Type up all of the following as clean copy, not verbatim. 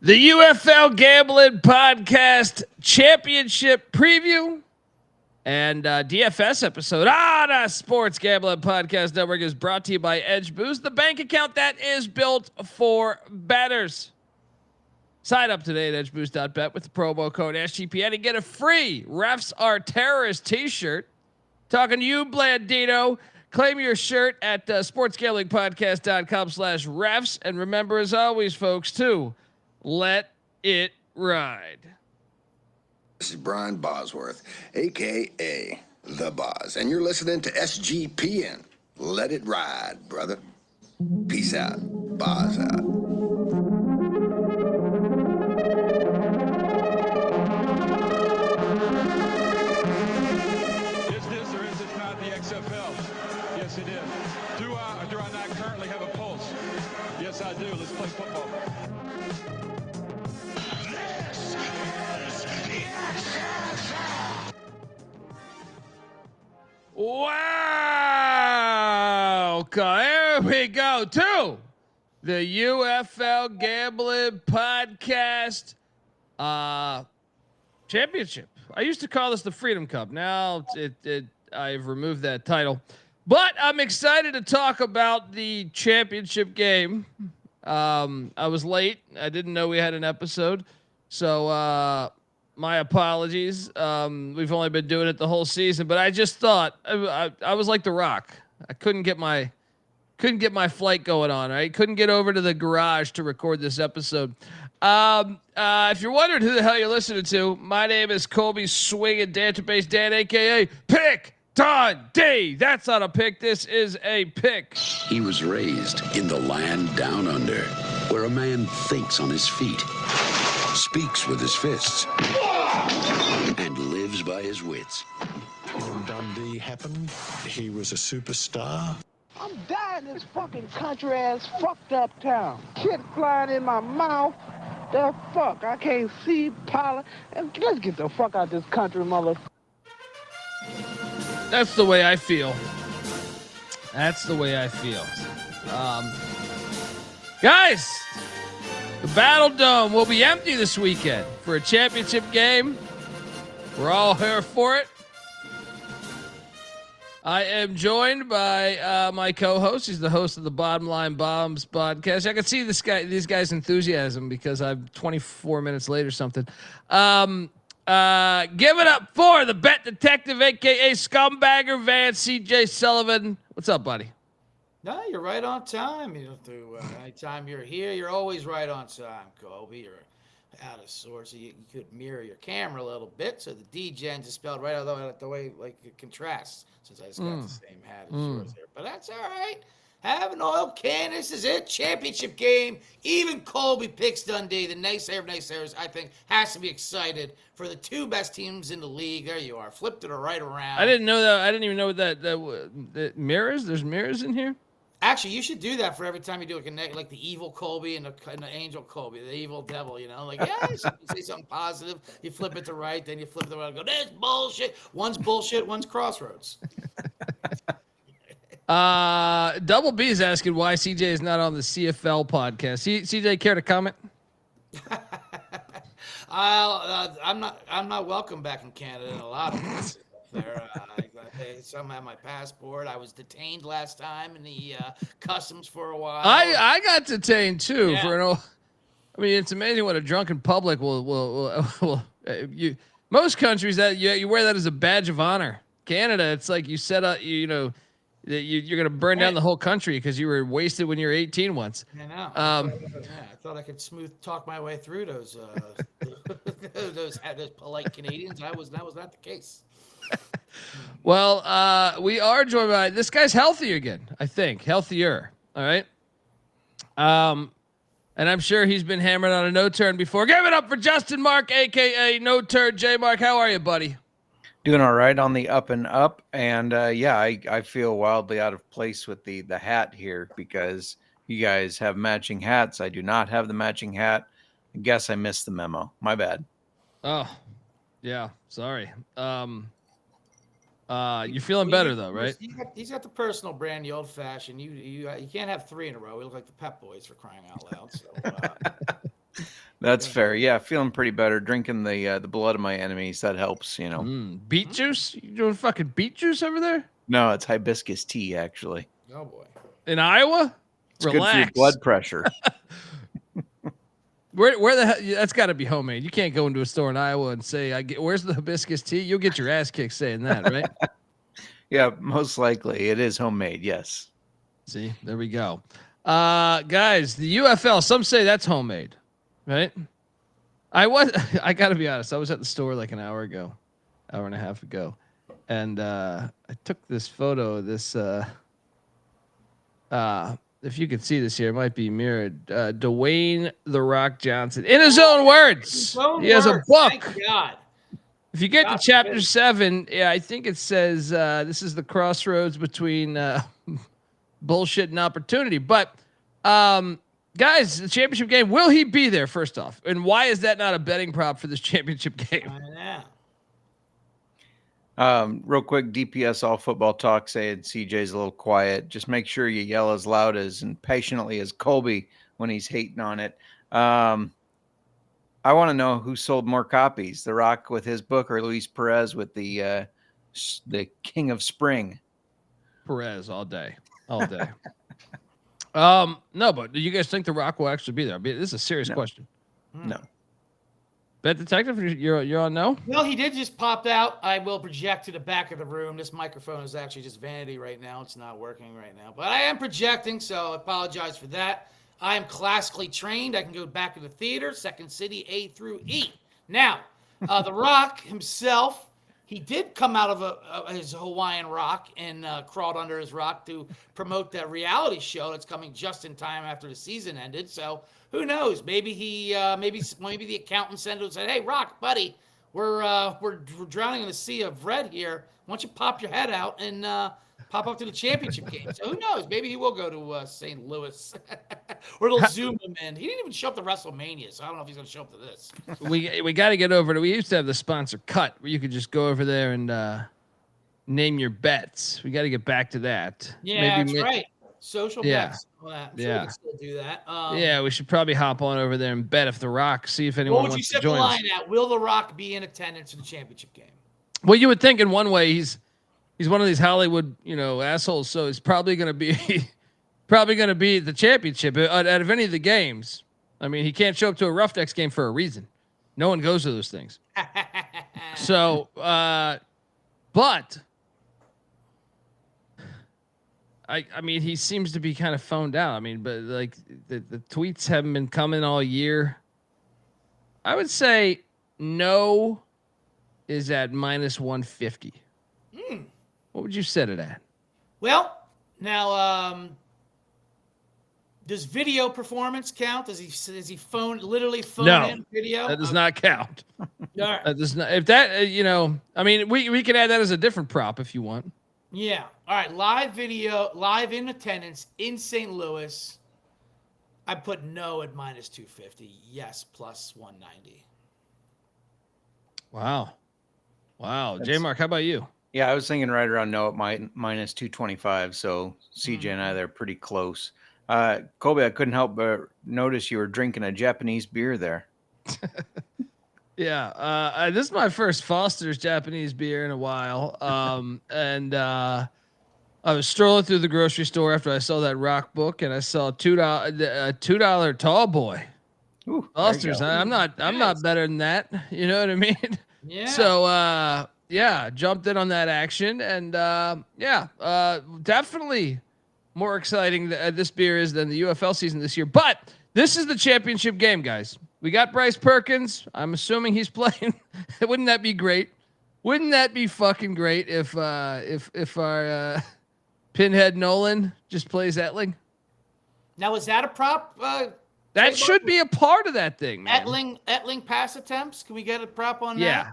The UFL Gambling Podcast Championship preview and DFS episode on the Sports Gambling Podcast Network is brought to you by Edge Boost, the bank account that is built for bettors. Sign up today at edgeboost.bet with the promo code SGPN and get a free Refs Are Terrorists t-shirt. Talking to you, Blandino. Claim your shirt at sportsgamblingpodcast.com/refs. And remember, as always, folks, too, let it ride. This is Brian Bosworth, a.k.a. The Boz, and you're listening to SGPN. Let it ride, brother. Peace out. Boz out. Is this or is this not the XFL? Yes, it is. Do I or do I not currently have a pulse? Yes, I do. Let's play football. Wow. Here we go to the UFL Gambling Podcast Championship. I used to call this the Freedom Cup. Now I've removed that title. But I'm excited to talk about the championship game. I was late. I didn't know we had an episode. So my apologies. We've only been doing it the whole season, but I just thought I was like The Rock. I couldn't get my flight going on. Right, couldn't get over to the garage to record this episode. If you're wondering who the hell you're listening to, my name is Colby Swinging Database Dan, aka Pick Dundee. That's not a pick. This is a pick. He was raised in the land down under, where a man thinks on his feet, speaks with his fists, and lives by his wits. When Dundee happened, he was a superstar. I'm dying in this fucking country ass fucked up town. Shit flying in my mouth. The fuck, I can't see pollen. Let's get the fuck out this country, mother. That's the way I feel. That's the way I feel. Guys, the Battle Dome will be empty this weekend for a championship game. We're all here for it. I am joined by my co-host. He's the host of the Bottom Line Bombs podcast. I can see these guys' enthusiasm because I'm 24 minutes late or something. Give it up for the Bet Detective, a.k.a. Scumbagger Van, C.J. Sullivan. What's up, buddy? No, you're right on time. You know, through anytime you're here, you're always right on time, Colby. You're out of sorts. So you could mirror your camera a little bit, so the D-gens is spelled right out the way like it contrasts. Since I just got the same hat as yours there, but that's all right. Have an oil can. This is it. Championship game. Even Colby picks Dundee. The naysayer of naysayers, I think, has to be excited for the two best teams in the league. There you are. Flipped it right around. I didn't know that. I didn't even know that mirrors. There's mirrors in here. Actually, you should do that for every time you do like the evil Colby and the angel Colby, the evil devil, you know? Like, yeah, you say something positive, you flip it to right, then you flip it to right and go, there's bullshit. One's bullshit, one's crossroads. Double B is asking why CJ is not on the CFL podcast. CJ, care to comment? I'm not welcome back in Canada in a lot of places. There, some have my passport. I was detained last time in the customs for a while. I got detained too Yeah. for an. I mean, it's amazing what a drunken public will you. Most countries that you wear that as a badge of honor. Canada, it's like you set up. You know, you're gonna burn down the whole country because you were wasted when you were 18 once. I know. I thought I could smooth talk my way through those those polite Canadians. That was not the case. Well, we are joined by this guy's healthier again. I think healthier. All right. And I'm sure he's been hammered on a no turn before. Give it up for Justin Mark, aka No Turn J Mark. How are you, buddy? Doing all right on the up and up, and I feel wildly out of place with the hat here because you guys have matching hats. I do not have the matching hat. I guess I missed the memo. My bad. Oh, yeah. Sorry. You're feeling better though, right? He's got the personal brand, the old fashioned. You can't have three in a row. We look like the Pep Boys for crying out loud. So That's fair. Yeah, feeling pretty better. Drinking the blood of my enemies, that helps, Beet juice? You doing fucking beet juice over there? No, it's hibiscus tea, actually. Oh boy. In Iowa? It's good for your blood pressure. Where the hell? That's got to be homemade. You can't go into a store in Iowa and say, "Where's the hibiscus tea?" You'll get your ass kicked saying that, right? Yeah, most likely it is homemade. Yes. See, there we go. Guys, the UFL. Some say that's homemade, right? I got to be honest. I was at the store like an hour and a half ago, and I took this photo of this. If you can see this here, it might be mirrored. Dwayne "The Rock" Johnson, in his own words, he has a book. Thank God. If you get to chapter 7, yeah, I think it says this is the crossroads between bullshit and opportunity. But guys, the championship game, will he be there? First off, and why is that not a betting prop for this championship game? Real quick, DPS All Football Talk saying CJ's a little quiet. Just make sure you yell as loud as and passionately as Colby when he's hating on it. I want to know who sold more copies, The Rock with his book or Luis Perez with the King of Spring. Perez all day. No, but do you guys think The Rock will actually be there? This is a serious question. No. Bet Detective, you're on no? Well, he did just pop out. I will project to the back of the room. This microphone is actually just vanity right now. It's not working right now. But I am projecting, so I apologize for that. I am classically trained. I can go back to the theater, Second City, A through E. Now, The Rock himself, he did come out of his Hawaiian rock and crawled under his rock to promote that reality show that's coming just in time after the season ended. So who knows? Maybe maybe the accountant sent him and said, "Hey, Rock, buddy, we're drowning in a sea of red here. Why don't you pop your head out and pop up to the championship game?" So who knows? Maybe he will go to St. Louis, or they'll zoom him in. He didn't even show up to WrestleMania, so I don't know if he's going to show up to this. We got to get over to. We used to have the sponsor cut where you could just go over there and name your bets. We got to get back to that. Yeah, that's right. Social bets. Well, sure we can still do that. Yeah, we should probably hop on over there and bet if The Rock. See if anyone wants to join us. What would you set the line at? Will The Rock be in attendance in the championship game? Well, you would think in one way he's one of these Hollywood, assholes. So it's probably going to be at the championship out of any of the games. I mean, he can't show up to a Roughnecks game for a reason. No one goes to those things. So, but I mean, he seems to be kind of phoned out. I mean, but like the tweets haven't been coming all year. I would say no is at -150. What would you set it at? Well, now, does video performance count? Does he literally phone in video? That does not count. Right. That does not. If that, I mean, we can add that as a different prop if you want. Yeah. All right. Live video, live in attendance in St. Louis. I put no at -250. Yes, +190. Wow. J Mark, how about you? Yeah, I was thinking right around no at -225. So CJ and I, they're pretty close. Colby, I couldn't help but notice you were drinking a Japanese beer there. Yeah, this is my first Foster's Japanese beer in a while. And I was strolling through the grocery store after I saw that Rock book, and I saw a $2 tall boy. Ooh, Foster's. I'm not better than that. You know what I mean? Yeah. So jumped in on that action, and definitely more exciting this beer is than the UFL season this year. But this is the championship game, guys. We got Bryce Perkins. I'm assuming he's playing. Wouldn't that be great? Wouldn't that be fucking great if our pinhead Nolan just plays Etling? Now, is that a prop? That should be a part of that thing, man. Etling pass attempts. Can we get a prop on that? Yeah.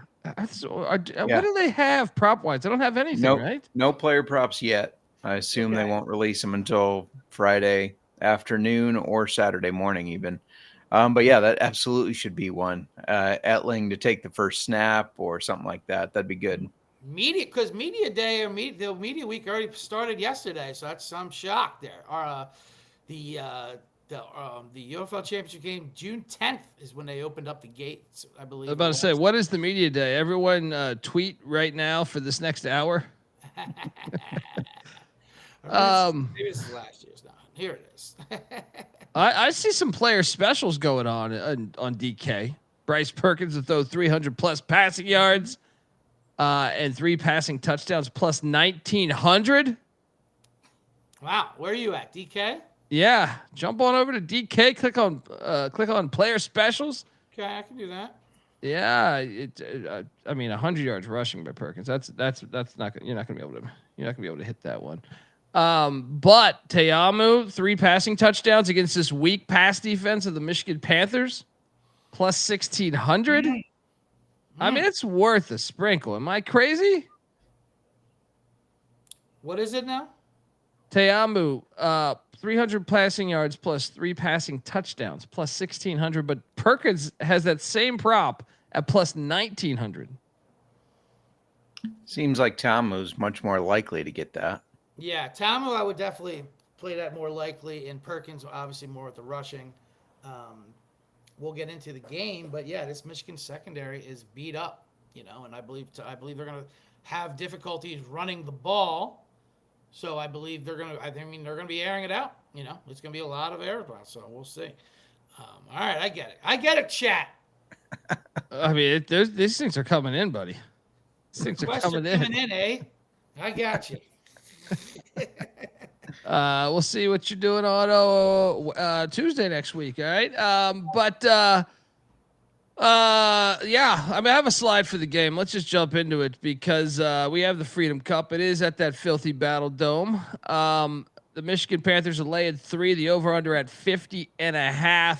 What do they have prop wise? I don't have anything, right? No player props yet. I assume they won't release them until Friday afternoon or Saturday morning even. But yeah, that absolutely should be one. Etling to take the first snap or something like that. That'd be good. Because media day or the media week already started yesterday, so I'm shocked there. The the UFL Championship game, June 10th is when they opened up the gates, I believe. I was about to say, what is the media day? Everyone tweet right now for this next hour. Maybe this is last year's now. Here it is. I see some player specials going on DK. Bryce Perkins to throw 300 plus passing yards and 3 passing touchdowns plus 1,900. Wow, where are you at, DK? Yeah, jump on over to DK. Click on player specials. Okay, I can do that. Yeah, I mean 100 yards rushing by Perkins. That's not you're not gonna be able to hit that one. But Tamu 3 passing touchdowns against this weak pass defense of the Michigan Panthers, plus 1,600. I mean, it's worth a sprinkle. Am I crazy? What is it now? Tamu, 300 passing yards plus 3 passing touchdowns plus 1,600. But Perkins has that same prop at plus 1,900. Seems like Tamu's much more likely to get that. Yeah, Tamu, I would definitely play that more likely, and Perkins obviously more with the rushing. We'll get into the game, but yeah, this Michigan secondary is beat up, and I believe they're going to have difficulties running the ball. So I believe they're going to be airing it out. It's going to be a lot of air. So we'll see. All right, I get it, chat. I mean, these things are coming in, buddy. These things are coming in. Eh? I got you. We'll see what you're doing on Tuesday next week. All right. Yeah, I mean, I have a slide for the game. Let's just jump into it because we have the Freedom Cup. It is at that filthy Battle Dome. The Michigan Panthers are laying 3, the over under at 50.5.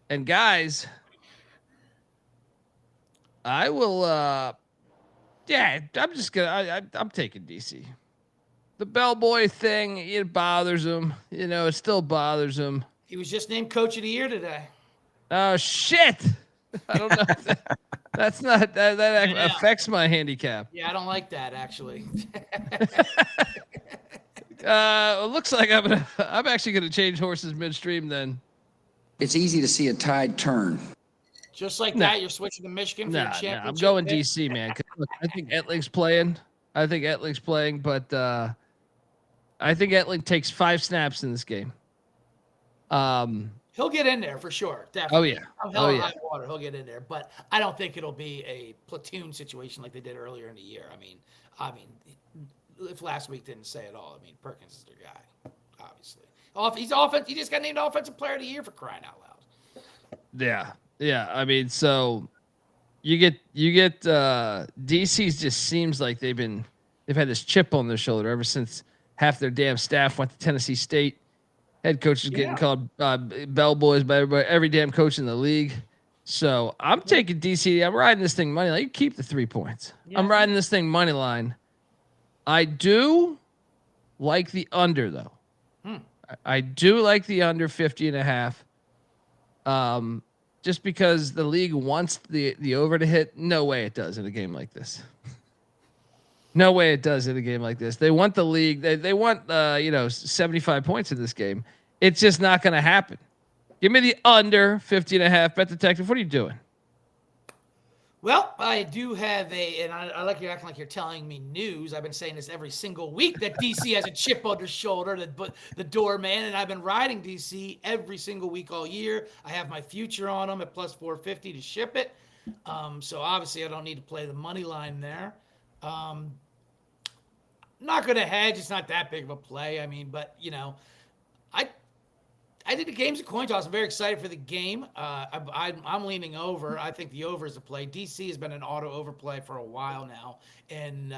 And guys, I will, I'm taking DC. The bellboy thing, it bothers him. It still bothers him. He was just named Coach of the Year today. Oh, shit. I don't know. That affects my handicap. Yeah, I don't like that, actually. It looks like I'm actually going to change horses midstream then. It's easy to see a tide turn. Just like that, you're switching to Michigan for the championship. I'm going DC, man. Look, I think Etling's playing. But I think Etling takes 5 snaps in this game. He'll get in there for sure. Definitely. Oh yeah. High water. He'll get in there, but I don't think it'll be a platoon situation like they did earlier in the year. I mean, if last week didn't say it all, Perkins is their guy, obviously. He's offense. He just got named Offensive Player of the Year for crying out loud. Yeah. I mean, so you get DC's just seems like they've had this chip on their shoulder ever since half their damn staff went to Tennessee State. Head coach is getting called bellboys by every damn coach in the league. So I'm taking DC. I'm riding this thing money line. You keep the 3 points. Yeah. I'm riding this thing money line. I do like the under though. I do like the under 50.5. Just because the league wants the over to hit. No way it does in a game like this. No way it does in a game like this. They want the league. They want 75 points in this game. It's just not going to happen. Give me the under 50.5. Bet Detective. What are you doing? Well, I do have and I like you acting like you're telling me news. I've been saying this every single week that DC has a chip on their shoulder, the doorman, and I've been riding DC every single week all year. I have my future on them at plus 450 to ship it. So obviously I don't need to play the money line there. Not going to hedge. It's not that big of a play. But I think the game's a coin toss. I'm very excited for the game. I'm leaning over. I think the over is a play. DC has been an auto overplay for a while now, and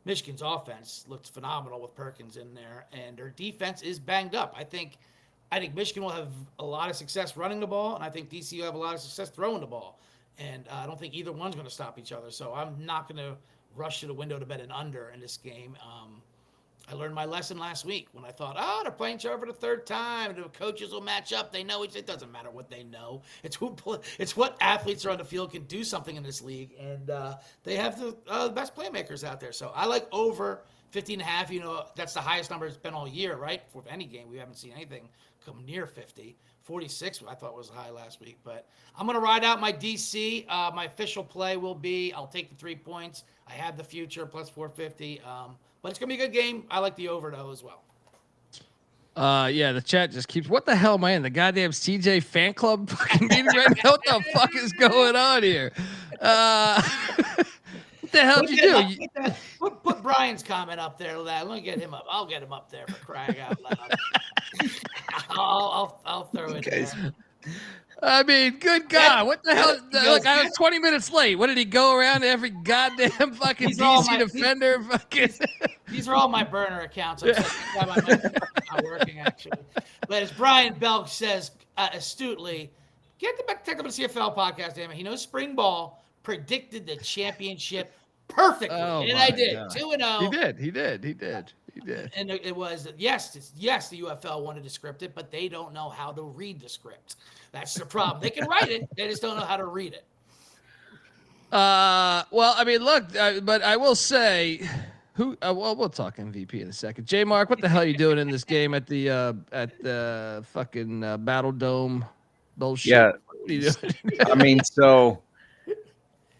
Michigan's offense looks phenomenal with Perkins in there, and their defense is banged up. I think Michigan will have a lot of success running the ball, and I think DC will have a lot of success throwing the ball. And I don't think either one's going to stop each other. So I'm not going to rush to the window to bet an under in this game. I learned my lesson last week when I thought, they're playing each other for the third time. The coaches will match up. They know it doesn't matter what they know. It's what athletes are on the field can do something in this league, and they have the best playmakers out there. So I like over 50.5, you know, that's the highest number it's been all year, right? For any game, we haven't seen anything come near 50. 46, I thought was high last week, but I'm going to ride out my DC. My official play will be, I'll take the 3 points. I have the future plus 450. But it's going to be a good game. I like the over though as well. Yeah, the chat just keeps. What the hell, man? The goddamn CJ fan club fucking meeting right now. What the fuck is going on here? What the hell did you do? Put Brian's comment up there, lad. Let me get him up. I'll get him up there for crying out loud. I'll throw it there. I mean, good God, what the hell? Look, I was 20 minutes late. What did he go around to every goddamn fucking DC defender? These are all my burner accounts. I'm why my mic is not working, actually. But as Brian Belk says astutely, get the Technical CFL podcast, damn it. He knows spring ball, predicted the championship perfectly. And I did. 2-0. He did. And it was, yes, the UFL wanted to script it, but they don't know how to read the script. That's the problem. They can write it. They just don't know how to read it. Well, I mean, look, but I will say, we'll talk MVP in a second. J Mark, what the hell are you doing in this game at the fucking Battle Dome bullshit? Yeah. What are you doing? I mean, so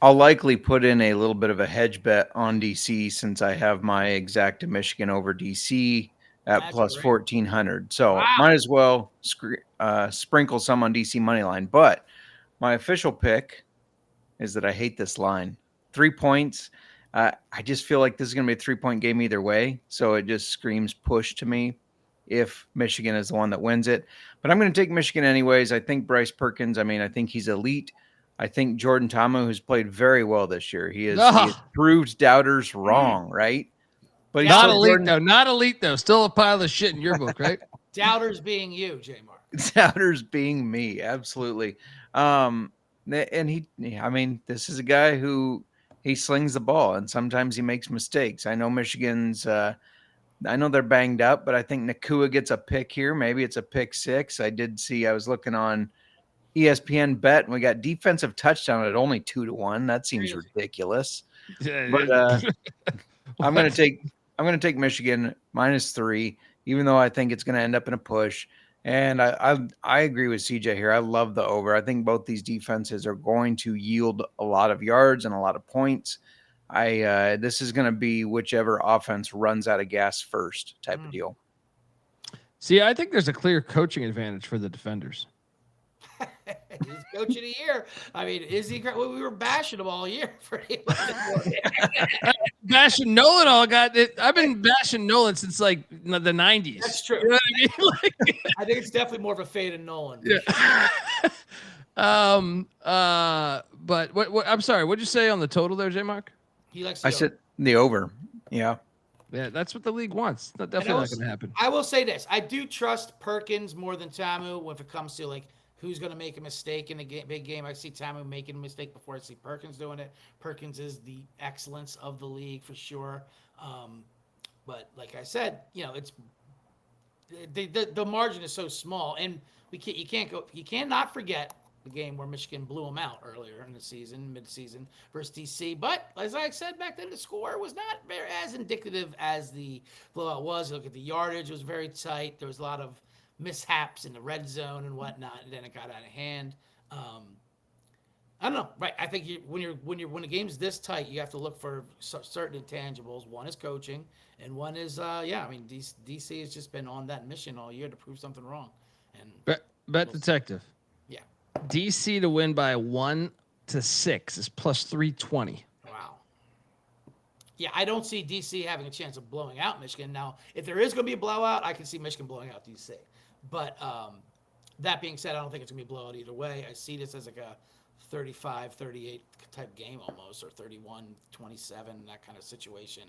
I'll likely put in a little bit of a hedge bet on DC since I have my exact Michigan over DC at plus 1,400. So might as well sprinkle some on DC money line. But my official pick is that I hate this line. 3 points. I just feel like this is going to be a 3-point game either way. So it just screams push to me if Michigan is the one that wins it. But I'm going to take Michigan anyways. I think Bryce Perkins, I think he's elite. I think Jordan Tamu, who's played very well this year. He has proved doubters wrong, right? But he's not elite, though. Not elite, though. Still a pile of shit in your book, right? Doubters being you, J Mark. Doubters being me, absolutely. And this is a guy who he slings the ball, and sometimes he makes mistakes. I know Michigan's I know they're banged up, but I think Nakua gets a pick here. Maybe it's a pick 6. I was looking on ESPN bet, and we got defensive touchdown at only 2-1. That seems ridiculous. But I'm going to take Michigan -3, even though I think it's going to end up in a push. And I agree with CJ here. I love the over. I think both these defenses are going to yield a lot of yards and a lot of points. This is going to be whichever offense runs out of gas first type of deal. See, I think there's a clear coaching advantage for the defenders. He's coach of the year. I mean, is he? Well, we were bashing him all year for him. Bashing Nolan I've been bashing Nolan since like the 90s. That's true. You know what I mean? I think it's definitely more of a fade in Nolan. Yeah. But what? I'm sorry. What'd you say on the total there, J Mark? I said the over. Yeah. Yeah, that's what the league wants. That's definitely not going to happen. I will say this: I do trust Perkins more than Tamu when it comes to like who's going to make a mistake in a big game. I see Tamu making a mistake before I see Perkins doing it. Perkins is the excellence of the league for sure. But like I said, it's the margin is so small, and you cannot forget the game where Michigan blew them out earlier in the season, mid-season versus DC. But as I said back then, the score was not as indicative as the blowout was. Look at the yardage; it was very tight. There was a lot of mishaps in the red zone and whatnot, and then it got out of hand. I don't know, right? I think when the game's this tight, you have to look for certain intangibles. One is coaching, and one is DC has just been on that mission all year to prove something wrong. And bet detective. Yeah, DC to win by 1-6 is plus 320. Wow. Yeah, I don't see DC having a chance of blowing out Michigan. Now, if there is going to be a blowout, I can see Michigan blowing out DC. But that being said, I don't think it's going to be a blowout either way. I see this as like a 35-38 type game almost, or 31-27, that kind of situation.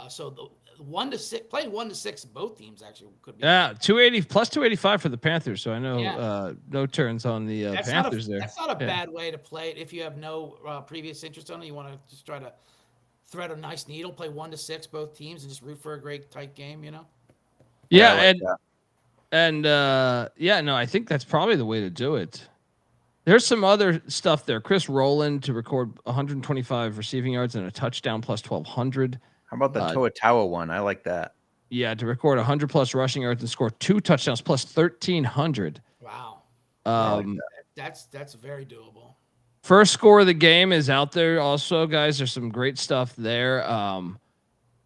So the 1-6, playing 1-6, both teams actually could be. Yeah, 280 plus 285 for the Panthers. So I know no turns on the Panthers there. That's not a bad way to play it. If you have no previous interest on it, you want to just try to thread a nice needle, play 1-6, both teams, and just root for a great tight game, Yeah, I think that's probably the way to do it. There's some other stuff there. Chris Rowland to record 125 receiving yards and a touchdown plus 1,200. How about the Toa one? I like that. Yeah, to record 100+ rushing yards and score 2 touchdowns plus 1,300. Wow. That's very doable. First score of the game is out there also, guys. There's some great stuff there.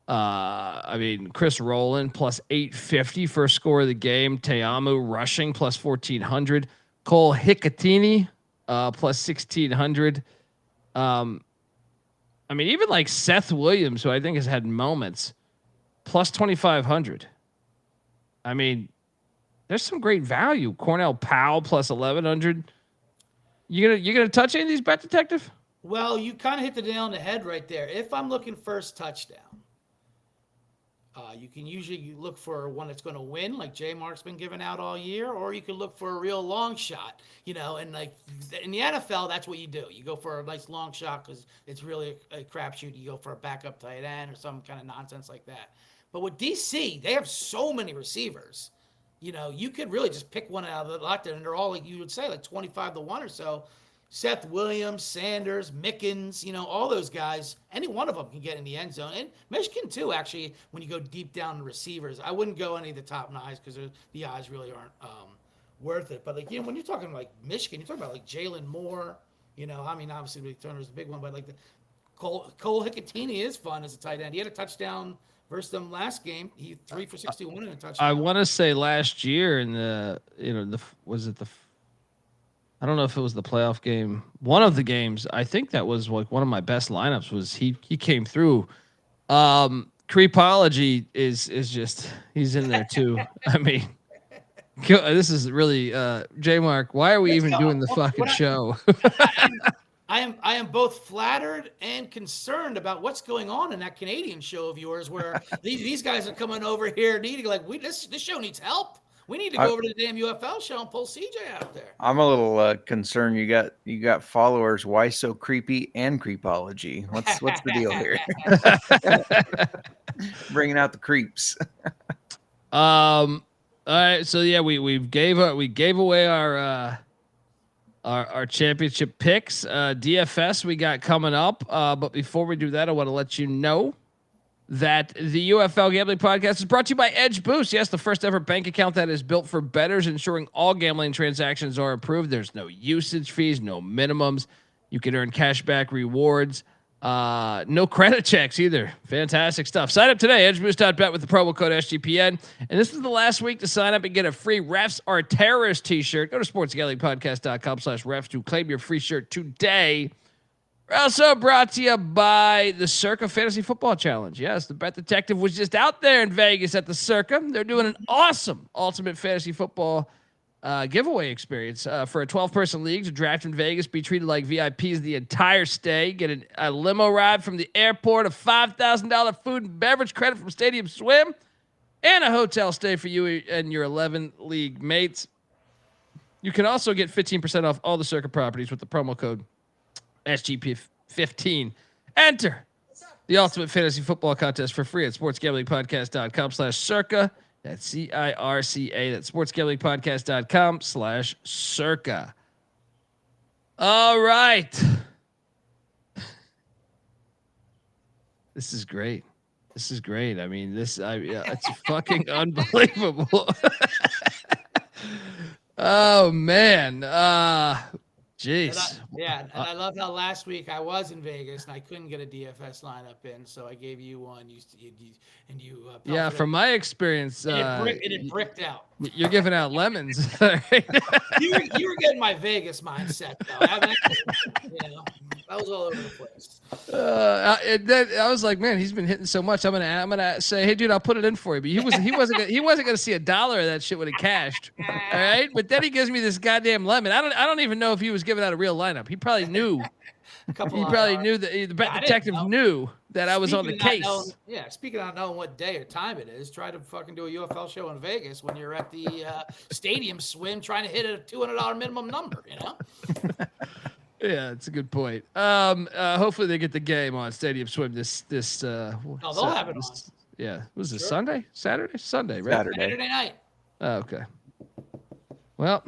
I mean, Chris Rowland plus 850 first score of the game. Tamu rushing plus 1,400. Cole Hicatini plus 1,600. I mean, even like Seth Williams, who I think has had moments, plus 2,500. I mean, there's some great value. Cornell Powell plus 1,100. You gonna touch any of these, Bet Detective? Well, you kind of hit the nail on the head right there. If I'm looking first touchdown, you can usually look for one that's going to win, like J Mark's been giving out all year, or you can look for a real long shot, and like in the NFL, that's what you do. You go for a nice long shot because it's really a crapshoot. You go for a backup tight end or some kind of nonsense like that. But with DC, they have so many receivers. You could really just pick one out of the lot there, and they're all, like you would say, like 25-1 or so. Seth Williams, Sanders, Mickens, all those guys, any one of them can get in the end zone. And Michigan, too, actually, when you go deep down the receivers. I wouldn't go any of the top nines because the eyes really aren't worth it. But, when you're talking like Michigan, you're talking about like Jalen Moore. Obviously, Rick Turner's a big one, but like Cole Hicatini is fun as a tight end. He had a touchdown versus them last game. He 3 for 61 in a touchdown. I want to say last year in I don't know if it was the playoff game. One of the games, I think that was like one of my best lineups. Was he came through. Creepology is just, he's in there too. I mean, this is really J Mark. Why are we even doing the fucking show? I am both flattered and concerned about what's going on in that Canadian show of yours, where these guys are coming over here needing this show needs help. We need to go over to the damn UFL show and pull CJ out there. I'm a little concerned. You got followers. Why so creepy and creepology? What's the deal here? Bringing out the creeps. All right. So yeah, we gave away our championship picks. DFS we got coming up. But before we do that, I want to let you know that the UFL Gambling Podcast is brought to you by Edge Boost. Yes, the first ever bank account that is built for bettors, ensuring all gambling transactions are approved. There's no usage fees, no minimums. You can earn cashback rewards. No credit checks either. Fantastic stuff. Sign up today, edgeboost.bet with the promo code SGPN. And this is the last week to sign up and get a free Refs Are Terrorists t-shirt. Go to sportsgamblingpodcast.com/refs to claim your free shirt today. We're also brought to you by the Circa Fantasy Football Challenge. Yes, the Bet Detective was just out there in Vegas at the Circa. They're doing an awesome ultimate fantasy football giveaway experience for a 12-person league to draft in Vegas, be treated like VIPs the entire stay, get a limo ride from the airport, a $5,000 food and beverage credit from Stadium Swim, and a hotel stay for you and your 11 league mates. You can also get 15% off all the Circa properties with the promo code SGP15. Enter the Ultimate Fantasy Football Contest for free at sportsgamblingpodcast.com/circa. That's CIRCA. That's sportsgamblingpodcast.com/circa. All right. This is great. I mean, it's fucking unbelievable. Oh man. Jeez. And I love how last week I was in Vegas and I couldn't get a DFS lineup in, so I gave you one. Yeah, from my experience, it bricked out. You're giving out lemons. you were getting my Vegas mindset though. I was all over the place. I was like, man, he's been hitting so much. I'm gonna say, hey, dude, I'll put it in for you. But he wasn't gonna see $1 of that shit when it cashed. All right, but then he gives me this goddamn lemon. I don't even know if he was giving out a real lineup. He probably knew. Knew that the Bet Detective knew that I was on the case. Speaking of not knowing what day or time it is, try to fucking do a UFL show in Vegas when you're at the Stadium Swim trying to hit a $200 minimum number. Yeah, it's a good point. Hopefully they get the game on Stadium Swim this they'll have it on. Yeah. Was it Sunday? Saturday? Sunday, right? Saturday night. Oh, okay. Well,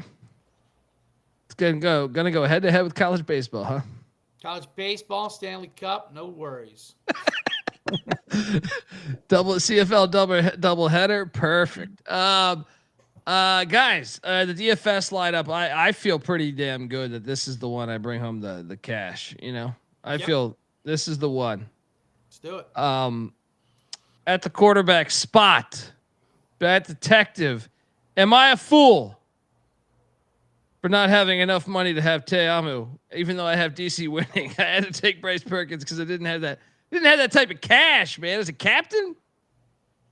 it's gonna go head to head with college baseball, huh? College baseball, Stanley Cup, no worries. Double CFL double header. Perfect. Guys, the DFS lineup. I feel pretty damn good that this is the one I bring home the cash. I feel this is the one. Let's do it. At the quarterback spot, Bet Detective. Am I a fool for not having enough money to have Tamu, even though I have DC winning? I had to take Bryce Perkins because I didn't have that. Didn't have that type of cash, man, as a captain.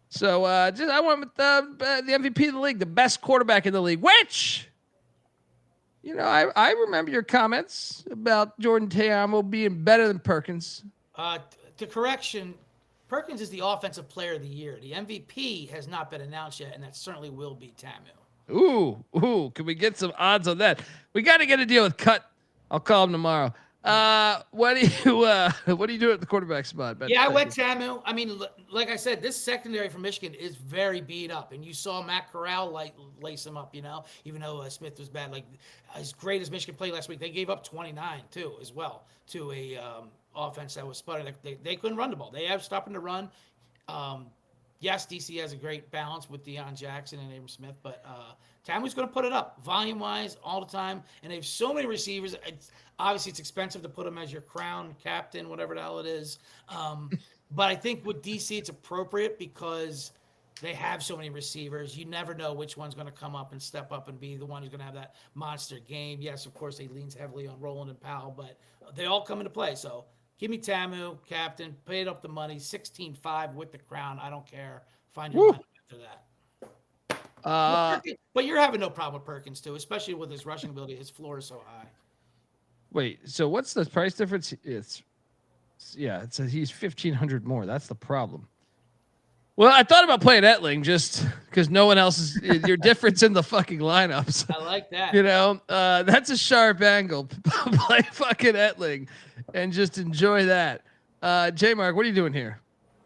So I went with the MVP of the league, the best quarterback in the league. Which, I remember your comments about Jordan Tamu being better than Perkins. To correction, Perkins is the offensive player of the year. The MVP has not been announced yet, and that certainly will be Tamu. Ooh, can we get some odds on that? We got to get a deal with Cut. I'll call him tomorrow. What do you do at the quarterback spot, Ben? Yeah, I went Tamu. I mean, like I said, this secondary from Michigan is very beat up, and you saw Matt Corral lace him up. Even though Smith was bad, like as great as Michigan played last week, they gave up 29 too, as well, to a offense that was sputtering. They couldn't run the ball. They have stopping to run. Yes, DC has a great balance with Deion Jackson and Abram Smith, but Tamu's going to put it up volume-wise all the time, and they have so many receivers. Obviously, it's expensive to put him as your crown captain, whatever the hell it is. But I think with DC, it's appropriate because they have so many receivers. You never know which one's going to come up and step up and be the one who's going to have that monster game. Yes, of course, they leans heavily on Roland and Powell, but they all come into play. So give me Tamu, captain, paid up the money, 16-5 with the crown. I don't care. Find your money after that. But you're having no problem with Perkins, too, especially with his rushing ability. His floor is so high. Wait, so what's the price difference? It's he's 1,500 more. That's the problem. Well, I thought about playing Etling just because no one else is your difference in the fucking lineups. I like that. That's a sharp angle. Play fucking Etling and just enjoy that. J Mark, what are you doing here?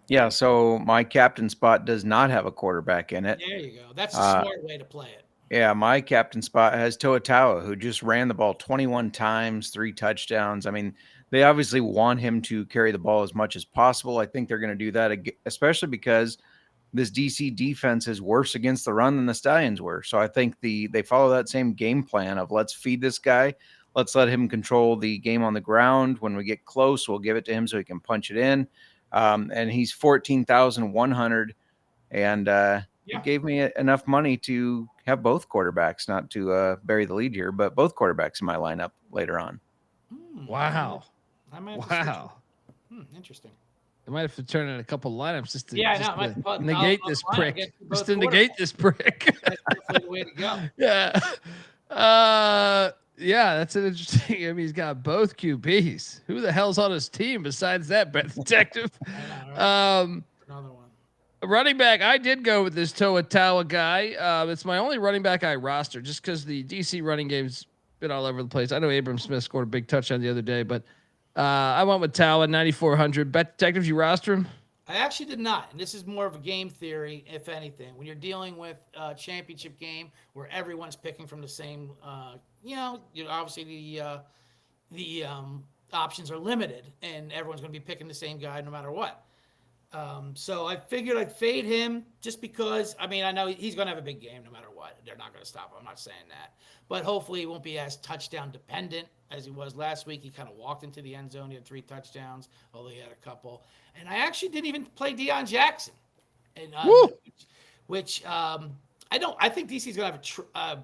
Yeah, so my captain spot does not have a quarterback in it. There you go. That's a smart way to play it. Yeah, my captain spot has Toa, who just ran the ball 21 times, 3 touchdowns. I mean, they obviously want him to carry the ball as much as possible. I think they're going to do that, especially because this DC defense is worse against the run than the Stallions were. So I think they follow that same game plan of let's feed this guy. Let's let him control the game on the ground. When we get close, we'll give it to him so he can punch it in. And he's 14,100. And he gave me enough money to have both quarterbacks, not to bury the lead here, but both quarterbacks in my lineup later on. Wow. Wow. Interesting. I might have to turn in a couple lineups just to negate this prick. Just to negate this prick. That's definitely the way to go. Yeah, that's an interesting. I mean, he's got both QBs. Who the hell's on his team besides that Bet Detective? Another one. Running back, I did go with this Toa guy. It's my only running back I roster just because the DC running game's been all over the place. I know Abram Smith scored a big touchdown the other day, but I went with Tawa, 9,400. Bet Detective, you roster him? I actually did not, and this is more of a game theory, if anything. When you're dealing with a championship game where everyone's picking from the same, obviously the options are limited, and everyone's going to be picking the same guy no matter what. So I figured I'd fade him just because, I know he's going to have a big game no matter what. They're not going to stop him. I'm not saying that. But hopefully he won't be as touchdown dependent as he was last week. He kind of walked into the end zone. He had 3 touchdowns, although he had a couple. And I actually didn't even play Deion Jackson, and which I think DC's going to have a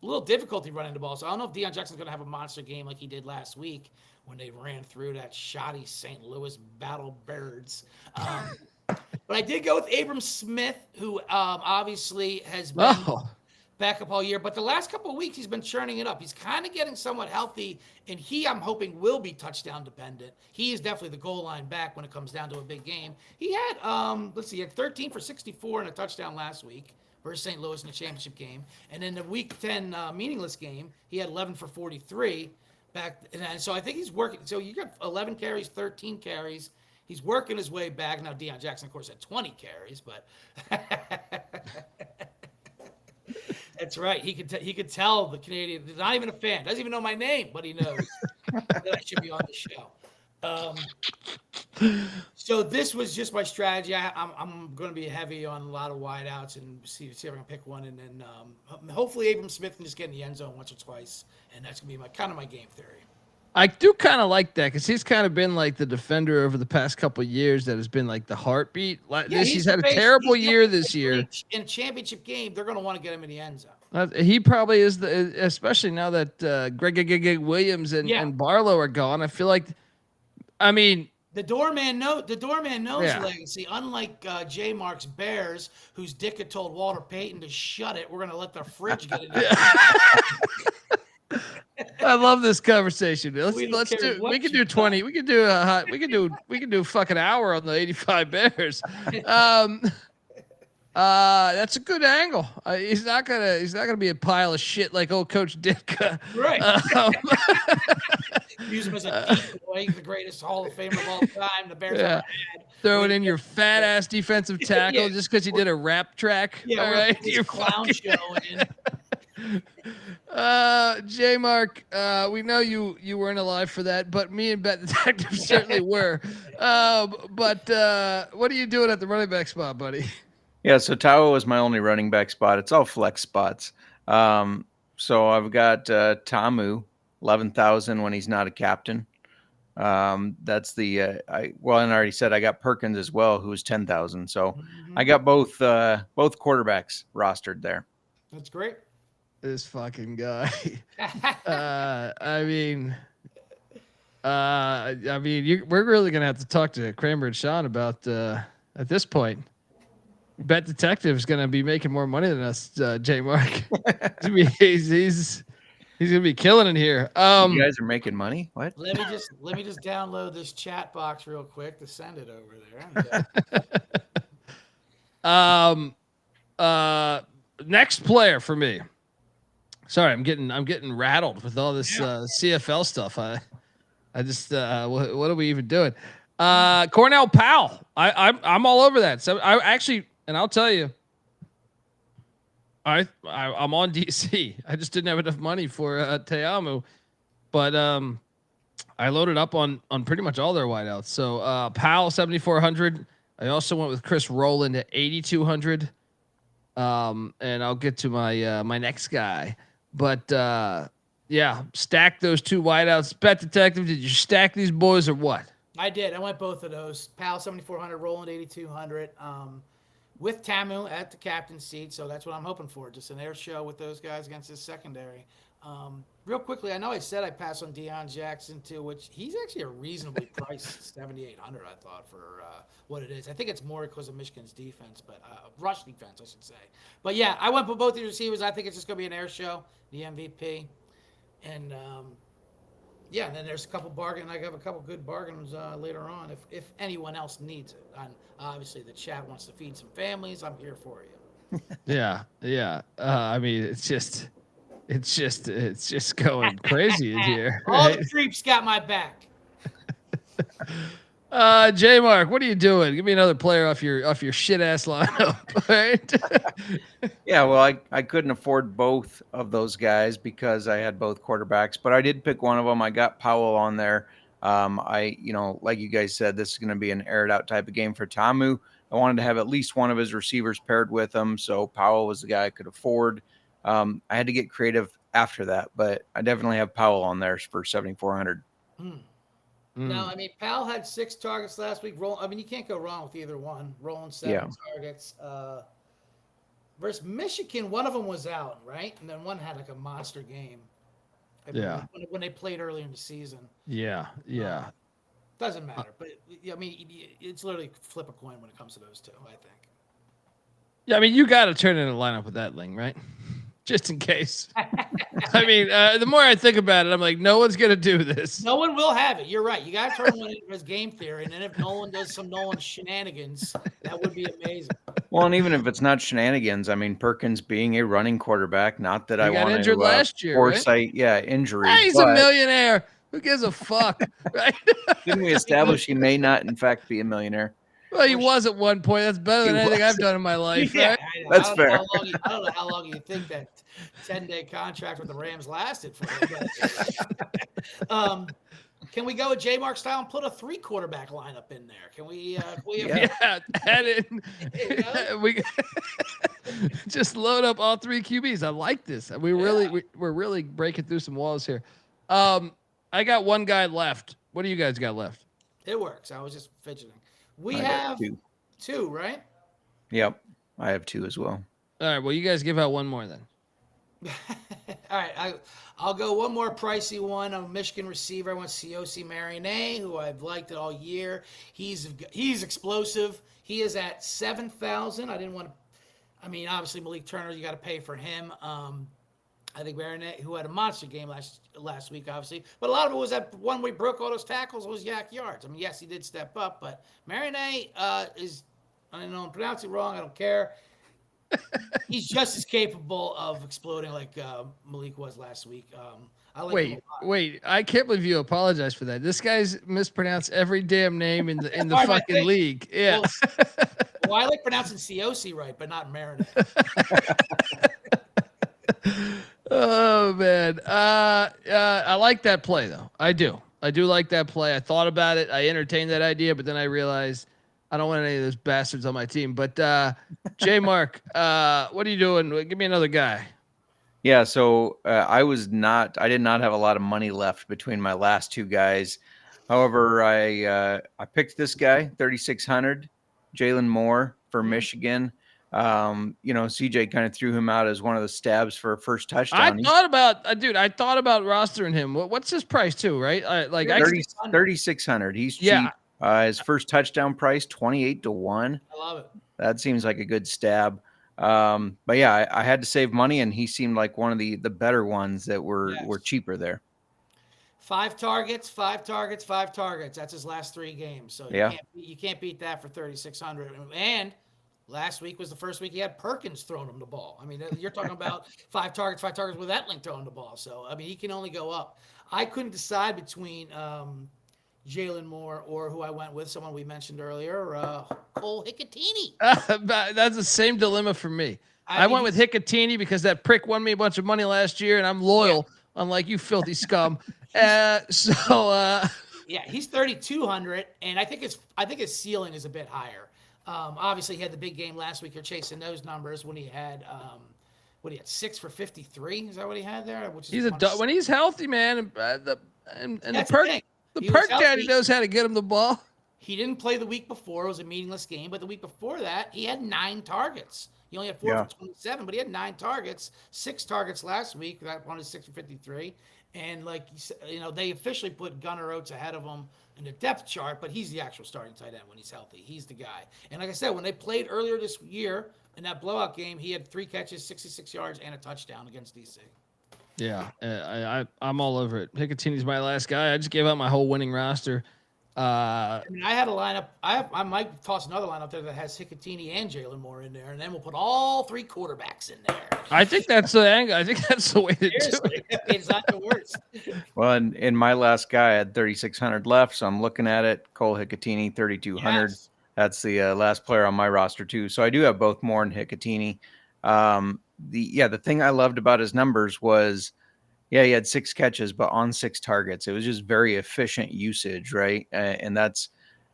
little difficulty running the ball. So I don't know if Deion Jackson's going to have a monster game like he did last week when they ran through that shoddy St. Louis Battle Birds. But I did go with Abram Smith, who obviously has been back up all year. But the last couple of weeks, he's been churning it up. He's kind of getting somewhat healthy, and I'm hoping, will be touchdown dependent. He is definitely the goal line back when it comes down to a big game. He had, he had 13 for 64 and a touchdown last week versus St. Louis in the championship game. And in the Week 10 meaningless game, he had 11 for 43 back. And so I think he's working. So you got 11 carries, 13 carries. He's working his way back. Now, Deion Jackson, of course, had 20 carries, but that's right. He could tell the Canadian. He's not even a fan. Doesn't even know my name, but he knows that I should be on the show. So this was just my strategy. I'm going to be heavy on a lot of wideouts and see if I can pick one, and then hopefully Abram Smith can just get in the end zone once or twice, and that's going to be my game theory. I do kind of like that because he's kind of been like the defender over the past couple of years that has been like the heartbeat. He's had a terrible year this year. In a championship game, they're going to want to get him in the end zone. He probably is especially now that Greg Williams and Barlow are gone. I feel like, I mean, the doorman knows legacy. Unlike J. Mark's Bears, whose dick had told Walter Payton to shut it, we're going to let the fridge get it. I love this conversation. Let's do. We can do 20. We can do a fucking hour on the 85 Bears. That's a good angle. He's not gonna be a pile of shit like old Coach Dick. Right. Use him as a decoy, the greatest Hall of Famer of all time. The Bears ever had. Throw it in your fat ass defensive tackle just because you did a rap track. Yeah, all right. Your clown show. J Mark, we know you weren't alive for that, but me and Bet Detective certainly were. But what are you doing at the running back spot, buddy? Yeah, so Tamu was my only running back spot. It's all flex spots. So I've got Tamu, 11,000 when he's not a captain. That's the I already said I got Perkins as well, who's 10,000. So I got both quarterbacks rostered there. That's great. This fucking guy. We're really gonna have to talk to Kramer and Sean about at this point. Bet Detective is gonna be making more money than us, J Mark. He's gonna be killing it here. You guys are making money? What? Let me just download this chat box real quick to send it over there. Next player for me. Sorry, I'm getting rattled with all this CFL stuff. I just what are we even doing? Cornell Powell. I'm all over that. So I actually, and I'll tell you, I'm on DC. I just didn't have enough money for Tamu, but I loaded up on pretty much all their wideouts. So Powell 7,400. I also went with Chris Rowland at 8,200. And I'll get to my next guy. But stack those two wideouts. Bet Detective, did you stack these boys or what? I did. I went both of those. Powell 7,400, Rowland 8,200. With Tamu at the captain's seat, so that's what I'm hoping for. Just an air show with those guys against his secondary. Real quickly, I know I said I passed on Deion Jackson too, which he's actually a reasonably priced 7,800. I thought for what it is. I think it's more because of Michigan's defense, but rush defense, I should say. But yeah, I went for both these receivers. I think it's just going to be an air show, the MVP, and and then there's a couple bargain. I have a couple good bargains later on if anyone else needs it. And obviously, the chat wants to feed some families. I'm here for you. Yeah. I mean, it's just going crazy in here. All the creeps got my back. J Mark, what are you doing? Give me another player off your shit ass lineup. Right? Yeah, well, I couldn't afford both of those guys because I had both quarterbacks, but I did pick one of them. I got Powell on there. Like you guys said, this is going to be an aired out type of game for Tamu. I wanted to have at least one of his receivers paired with him, so Powell was the guy I could afford. I had to get creative after that, but I definitely have Powell on there for 7,400. No, I mean, Powell had 6 targets last week. You can't go wrong with either one. Rolling 7 targets. Versus Michigan, one of them was out, right? And then one had like a monster game. When they played earlier in the season. Yeah. Doesn't matter, but I mean, it's literally flip a coin when it comes to those two, I think. Yeah, I mean, you got to turn in a lineup with that Ling, right? Just in case. I mean, the more I think about it, I'm like, no one's going to do this. No one will have it. You're right. You got to turn one into his game theory. And then if Nolan does some Nolan shenanigans, that would be amazing. Well, and even if it's not shenanigans, I mean, Perkins being a running quarterback, not that I want to injured last year, foresight, right? Injury. He's a millionaire. Who gives a fuck, right? Didn't we establish he may not, in fact, be a millionaire? Well, he was at one point. That's better than anything I've done in my life, right? That's fair. I don't know how long you think that 10-day contract with the Rams lasted for. Can we go with J Mark style and put a 3 quarterback lineup in there? Can we? Add in. We just load up all 3 QBs. I like this. We're really breaking through some walls here. I got one guy left. What do you guys got left? It works. I was just fidgeting. We have 2, right? Yep, I have 2 as well. All right. Well, you guys give out one more then. All right, I'll go one more pricey one. A Michigan receiver. I want COC Marinay, who I've liked it all year. He's explosive. He is at 7,000. I didn't want to. I mean, obviously Malik Turner, you got to pay for him. I think Marinay, who had a monster game last week, obviously, but a lot of it was that one we broke all those tackles was yak yards. I mean, yes, he did step up, but Marinay is. I don't know, I'm pronouncing it wrong. I don't care. He's just as capable of exploding like Malik was last week. I like wait! I can't believe you apologize for that. This guy's mispronounced every damn name in the fucking league. Yeah. Well, I like pronouncing COC right, but not Marinay. Oh man, I like that play though. I do like that play. I thought about it. I entertained that idea, but then I realized I don't want any of those bastards on my team. But J Mark, what are you doing? Give me another guy. Yeah, so I did not have a lot of money left between my last 2 guys. However, I picked this guy, 3,600, Jalen Moore for Michigan. CJ kind of threw him out as one of the stabs for a first touchdown. I thought about rostering him. What's his price too, right? 3,600. He's cheap. His first touchdown price, 28-1. I love it. That seems like a good stab. But yeah, I had to save money, and he seemed like one of the better ones that were cheaper there. 5 targets, 5 targets, 5 targets. That's his last 3 games. So you can't beat that for 3,600. And last week was the first week he had Perkins throwing him the ball. I mean, you're talking about 5 targets with Etling throwing the ball. So, I mean, he can only go up. I couldn't decide between Jalen Moore or who I went with, someone we mentioned earlier, Cole Hicatini. That's the same dilemma for me. I went with Hicatini because that prick won me a bunch of money last year, and I'm loyal, unlike you filthy scum. He's 3,200, and I think his ceiling is a bit higher. Obviously, he had the big game last week. You're chasing those numbers when he had 6 for 53. Is that what he had there? Which is when he's healthy, man. The perk daddy knows how to get him the ball. He didn't play the week before. It was a meaningless game. But the week before that, he had 9 targets. He only had 4 for 27, but he had 9 targets, 6 targets last week. That one is 6 for 53. And they officially put Gunnar Oates ahead of him in the depth chart, but he's the actual starting tight end when he's healthy. He's the guy. And like I said, when they played earlier this year in that blowout game, he had 3 catches, 66 yards, and a touchdown against DC. Yeah, I'm all over it. Hicatini's my last guy. I just gave out my whole winning roster. I had a lineup. I might toss another lineup there that has Hicatini and Jalen Moore in there, and then we'll put all 3 quarterbacks in there. I think that's the angle. I think that's the way to do it. It's not the worst. Well, in my last guy, I had 3,600 left, so I'm looking at it. Cole Hicatini, 3,200. Yes. That's the last player on my roster too. So I do have both Moore and Hicatini. The thing I loved about his numbers was, he had 6 catches, but on 6 targets. It was just very efficient usage, right? And that's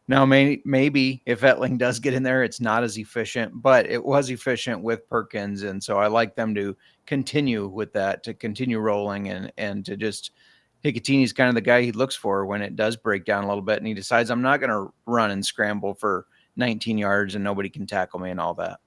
now maybe if Etling does get in there, it's not as efficient, but it was efficient with Perkins. And so I like them to continue with that, to continue rolling and to just Hicatini's kind of the guy he looks for when it does break down a little bit and he decides I'm not going to run and scramble for 19 yards and nobody can tackle me and all that.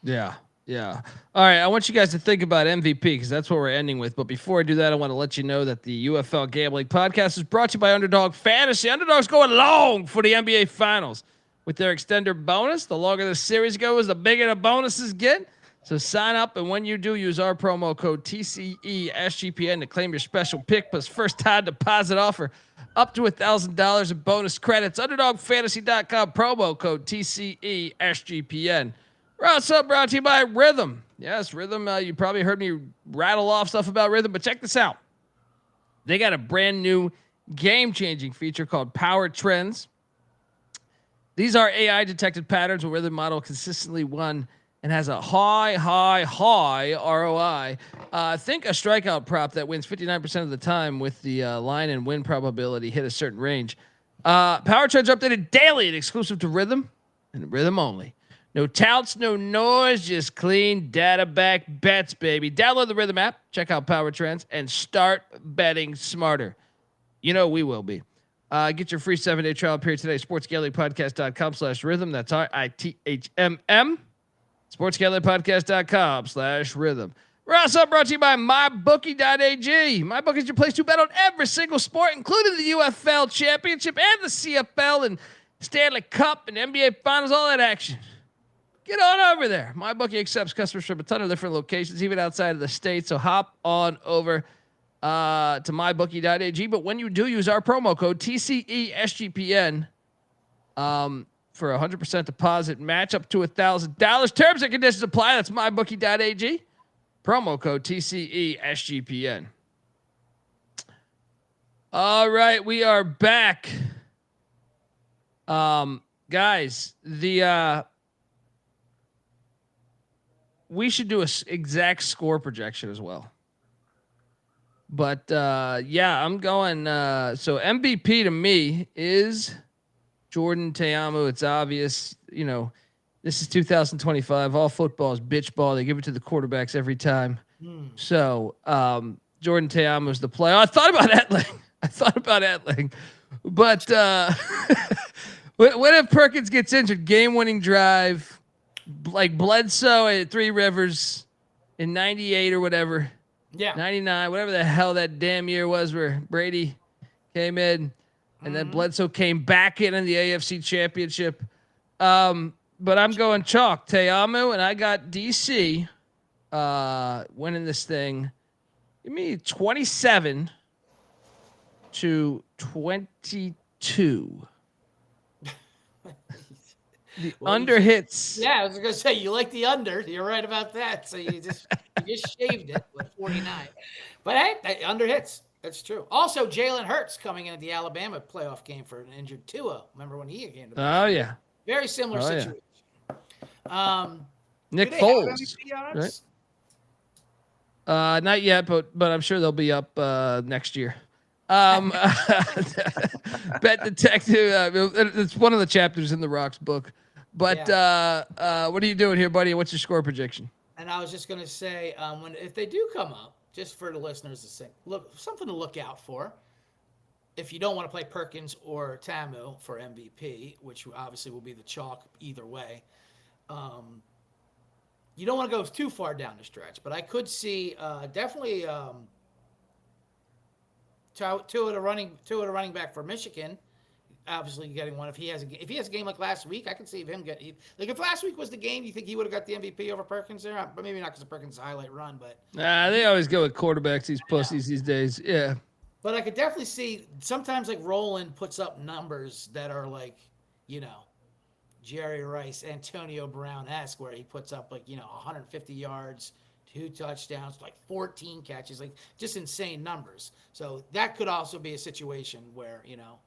Yeah. Yeah. All right. I want you guys to think about MVP because that's what we're ending with. But before I do that, I want to let you know that the UFL Gambling Podcast is brought to you by Underdog Fantasy. Underdog's going long for the NBA Finals with their extender bonus. The longer the series goes, the bigger the bonuses get. So sign up, and when you do, use our promo code TCESGPN to claim your special pick plus first-time deposit offer up to $1,000 in bonus credits. UnderdogFantasy.com, promo code TCESGPN. Also brought to you by Rhythm. Yes, Rhythm. You probably heard me rattle off stuff about Rhythm, but check this out. They got a brand new game-changing feature called Power Trends. These are AI-detected patterns where Rhythm model consistently won and has a high ROI. Think a strikeout prop that wins 59% of the time with the line and win probability hit a certain range. Power trends are updated daily and exclusive to Rhythm and Rhythm only. No touts, no noise, just clean data back bets, baby. Download the Rhythm app, check out Power Trends, and start betting smarter. You know we will be. Get your free 7-day trial period today. sportsgamblingpodcast.com/rhythm. That's RITHMM. sportsgamblingpodcast.com/rhythm. We're also brought to you by mybookie.ag. MyBookie is your place to bet on every single sport, including the UFL Championship and the CFL and Stanley Cup and NBA Finals, all that action. Get on over there. MyBookie accepts customers from a ton of different locations, even outside of the state. So hop on over to mybookie.ag. But when you do, use our promo code TCESGPN for a 100% deposit match up to $1,000. Terms and conditions apply. That's mybookie.ag. Promo code TCESGPN. All right, we are back. Guys, we should do a exact score projection as well. But yeah, I'm going. So MVP to me is Jordan Tamu. It's obvious, you know. This is 2025. All football is bitch ball. They give it to the quarterbacks every time. So Jordan Tamu is the play. I thought about Etling. But what if Perkins gets injured? Game-winning drive, like Bledsoe at Three Rivers in 98 or whatever. Yeah. 99, whatever the hell that damn year was where Brady came in and then Bledsoe came back in the AFC Championship. But I'm going chalk, Tamu, and I got DC winning this thing. Give me 27-22. The under hits. Yeah, I was gonna say you like the under. You're right about that. So you just shaved it with 49. But hey, under hits. That's true. Also, Jalen Hurts coming in at the Alabama playoff game for an injured Tua. Remember when he came to the Oh yeah. Very similar situation. Yeah. Nick Foles, right? Not yet, but I'm sure they'll be up next year. Bet Detective. It's one of the chapters in the Rocks book. But what are you doing here, buddy? What's your score prediction? And I was just gonna say, if they do come up, just for the listeners to say, look, something to look out for. If you don't want to play Perkins or Tamu for MVP, which obviously will be the chalk either way, you don't want to go too far down the stretch. But I could see definitely Tua the running back for Michigan. Obviously getting one if he has a game like last week. I can see him like if last week was the game. You think he would have got the MVP over Perkins there? But maybe not because of Perkins' highlight run. But they always go with quarterbacks. These pussies these days. Yeah. But I could definitely see sometimes like Roland puts up numbers that are like, you know, Jerry Rice, Antonio Brown-esque, where he puts up like, you know, 150 yards, 2 touchdowns, like 14 catches, like just insane numbers. So that could also be a situation where, you know,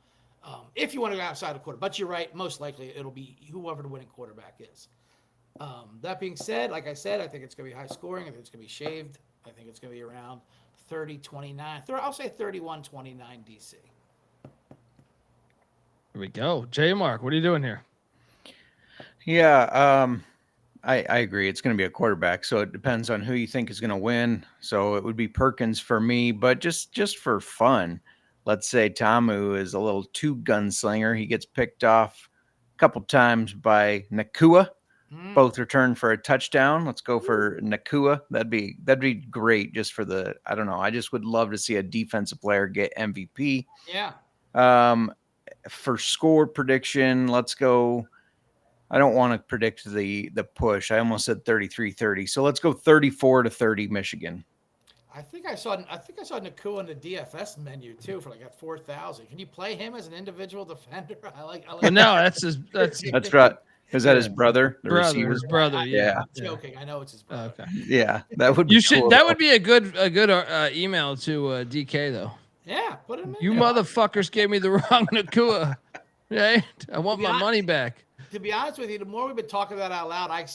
if you want to go outside the quarter, but you're right, most likely it'll be whoever the winning quarterback is. That being said, like I said, I think it's going to be high scoring. I think it's going to be shaved. I think it's going to be around 30-29. I'll say 31-29 DC. Here we go. J Mark, what are you doing here? Yeah, I agree. It's going to be a quarterback, so it depends on who you think is going to win. So it would be Perkins for me, but just for fun, let's say Tamu is a little too gunslinger. He gets picked off a couple times by Nakua. Both return for a touchdown. Let's go for Nakua. That'd be great just for the, I don't know. I just would love to see a defensive player get MVP. Yeah. For score prediction, let's go. I don't want to predict the push. I almost said 33-30. So let's go 34-30 Michigan. I think I saw Nakua in the DFS menu too for like at 4,000. Can you play him as an individual defender? I like. Well, no, that's right. Is that his brother? His brother. Yeah. I'm joking. I know it's his brother. Okay. Yeah, that would. Be cool. That would be a good email to DK though. Yeah, put him in. You motherfuckers gave me the wrong Nakua. Right? I want my money back. to be honest with you, the more we've been talking about it out loud, I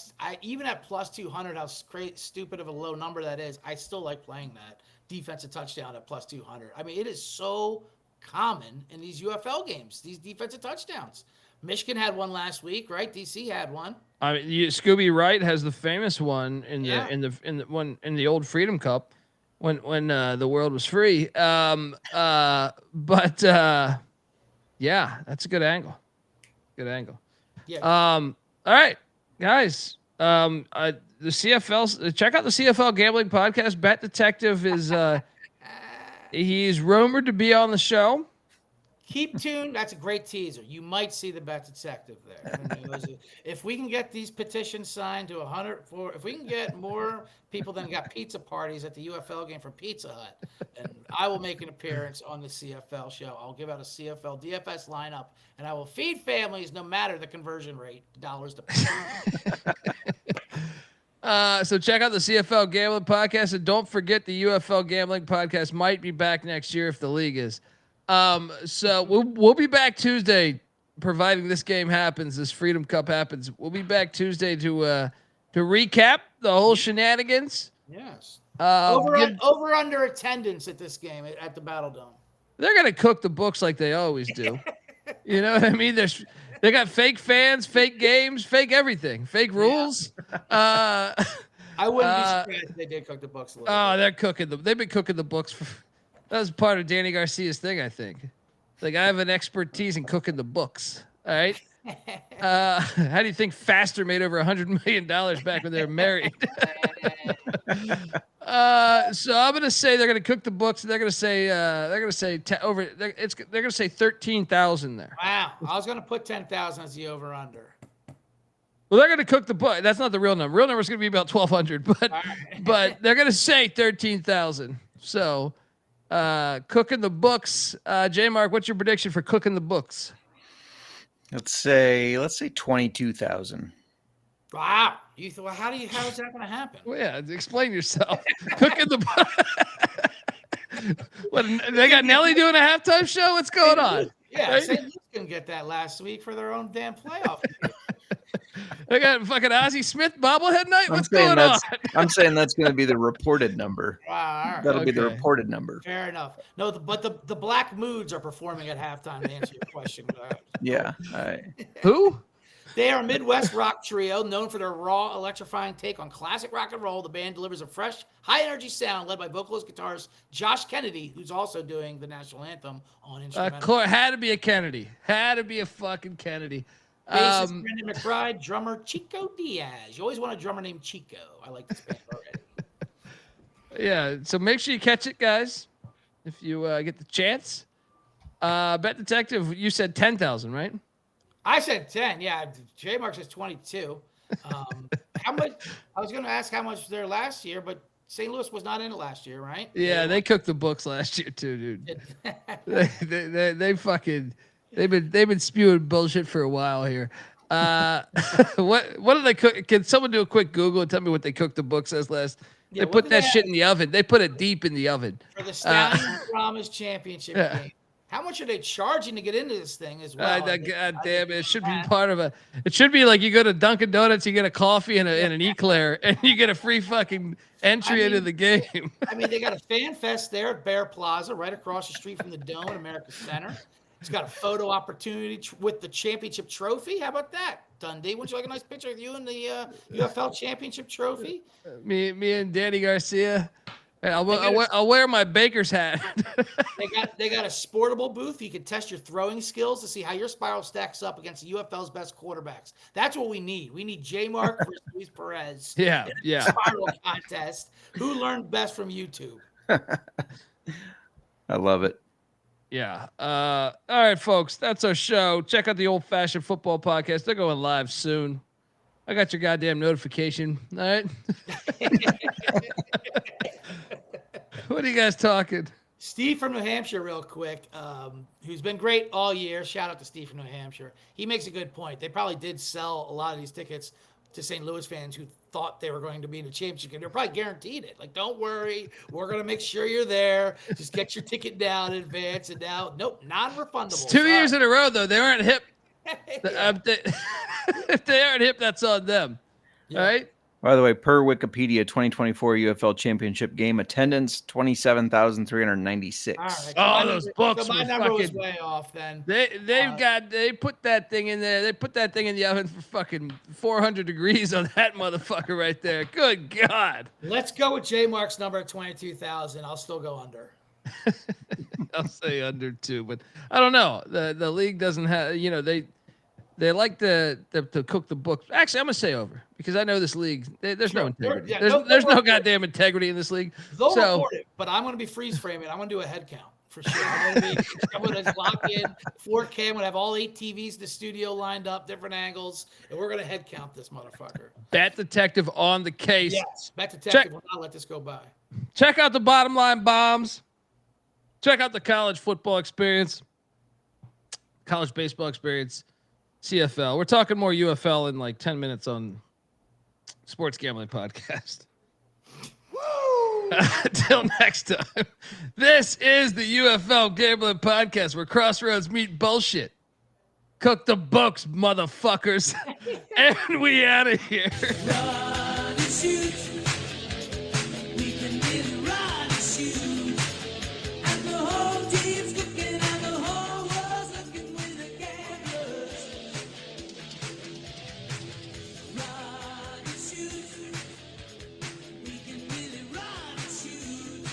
even at plus 200, how stupid of a low number that is, I still like playing that defensive touchdown at plus 200. I mean, it is so common in these UFL games, these defensive touchdowns. Michigan had one last week, right? DC had one. I mean, Scooby Wright has the famous one in the old Freedom Cup when the world was free. Yeah, that's a good angle. Good angle. Yeah. All right, guys. The CFL. Check out the CFL Gambling Podcast. Bet Detective is he's rumored to be on the show. Keep tuned. That's a great teaser. You might see the Bet Detective there. If we can get these petitions signed to 100, if we can get more people than got pizza parties at the UFL game from Pizza Hut, and I will make an appearance on the CFL show. I'll give out a CFL DFS lineup, and I will feed families no matter the conversion rate, dollars to So check out the CFL Gambling Podcast, and don't forget the UFL Gambling Podcast might be back next year if the league is. So we'll be back Tuesday, providing this game happens, this Freedom Cup happens. We'll be back Tuesday to recap the whole shenanigans. Yes. Over under attendance at this game at the Battle Dome. They're gonna cook the books like they always do. You know what I mean? They got fake fans, fake games, fake everything, fake rules. I wouldn't be surprised if they did cook the books a little bit. They're cooking them. They've been cooking the books that was part of Danny Garcia's thing, I think. Like, I have an expertise in cooking the books. All right. How do you think Faster made over $100 million back when they were married? So I'm gonna say they're gonna cook the books. They're gonna say they're gonna say 13,000 there. Wow, I was gonna put 10,000 as the over under. Well, they're gonna cook the book. That's not the real number. Real number is gonna be about 1,200, but they're gonna say 13,000. So. Cooking the books. J Mark, what's your prediction for cooking the books? Let's say 22,000. Wow. How is that going to happen? Well, yeah, explain yourself. Cooking the What, they got Nelly doing a halftime show? What's going on? Yeah, right? St. Louis couldn't get that last week for their own damn playoff. They got fucking Ozzie Smith bobblehead night. What's going on? I'm saying that's going to be the reported number. Wow, all right. That'll be the reported number. Fair enough. No, but the Black Moods are performing at halftime to answer your question. Yeah. All right. Who? They are a Midwest rock trio known for their raw, electrifying take on classic rock and roll. The band delivers a fresh, high-energy sound led by vocalist guitarist Josh Kennedy, who's also doing the national anthem on instrumental. Had to be a Kennedy. Had to be a fucking Kennedy. Bassist Brendan McBride, drummer Chico Diaz. You always want a drummer named Chico. I like this band already. Yeah, so make sure you catch it, guys, if you get the chance. Bet Detective, you said 10,000, right? I said 10. Yeah, J Mark says 22. How much? I was going to ask how much was there last year, but St. Louis was not in it last year, right? Yeah, they cooked the books last year too, dude. they fucking they've been spewing bullshit for a while here. What do they cook? Can someone do a quick Google and tell me what they cooked the books as last? Yeah, they put that shit in the oven. They put it deep in the oven. For the Stallion Promise Championship game. How much are they charging to get into this thing as well? God damn it. It should be part of it should be like you go to Dunkin' Donuts, you get a coffee and an eclair, and you get a free fucking entry into the game. I mean, they got a fan fest there at Bear Plaza, right across the street from the Dome at America Center. It's got a photo opportunity with the championship trophy. How about that, Dundee? Wouldn't you like a nice picture of you and the UFL Championship trophy? Me and Danny Garcia. I'll wear my baker's hat. They got a sportable booth. You can test your throwing skills to see how your spiral stacks up against the UFL's best quarterbacks. That's what we need. We need J Mark versus Luis Perez. Yeah. Spiral contest. Who learned best from YouTube? I love it. Yeah. All right, folks. That's our show. Check out the Old Fashioned Football Podcast. They're going live soon. I got your goddamn notification. All right. What are you guys talking? Steve from New Hampshire, real quick, who's been great all year. Shout out to Steve from New Hampshire. He makes a good point. They probably did sell a lot of these tickets to St. Louis fans who thought they were going to be in the championship game. They're probably guaranteed it. Like, don't worry. We're going to make sure you're there. Just get your ticket down in advance. And now, nope, non-refundable. It's 2 years in a row, though. They weren't hip. If they aren't hip, that's on them. Yeah. All right. By the way, per Wikipedia, 2024 UFL Championship game attendance 27,396. All right. Oh, those books So my were number was fucking- way off then. They put that thing in there. They put that thing in the oven for fucking 400 degrees on that motherfucker right there. Good God. Let's go with J Mark's number at 22,000. I'll still go under. I'll say under 2, but I don't know. The league doesn't have, they like to cook the books. Actually, I'm gonna say over because I know this league. There's no integrity. Yeah, there's no goddamn integrity in this league. They'll So report it, but I'm going to be freeze framing. I'm going to do a head count for sure. I'm going to lock in 4K. I'm going to have all 8 TVs in the studio lined up, different angles, and we're going to head count this motherfucker. Bet Detective on the case. Yes, Bet Detective will not let this go by. Check out the Bottom Line Bombs. Check out the college football experience, college baseball experience, CFL. We're talking more UFL in like 10 minutes on Sports Gambling Podcast. Until next time, this is the UFL Gambling Podcast where crossroads meet bullshit. Cook the books, motherfuckers. And we out of here.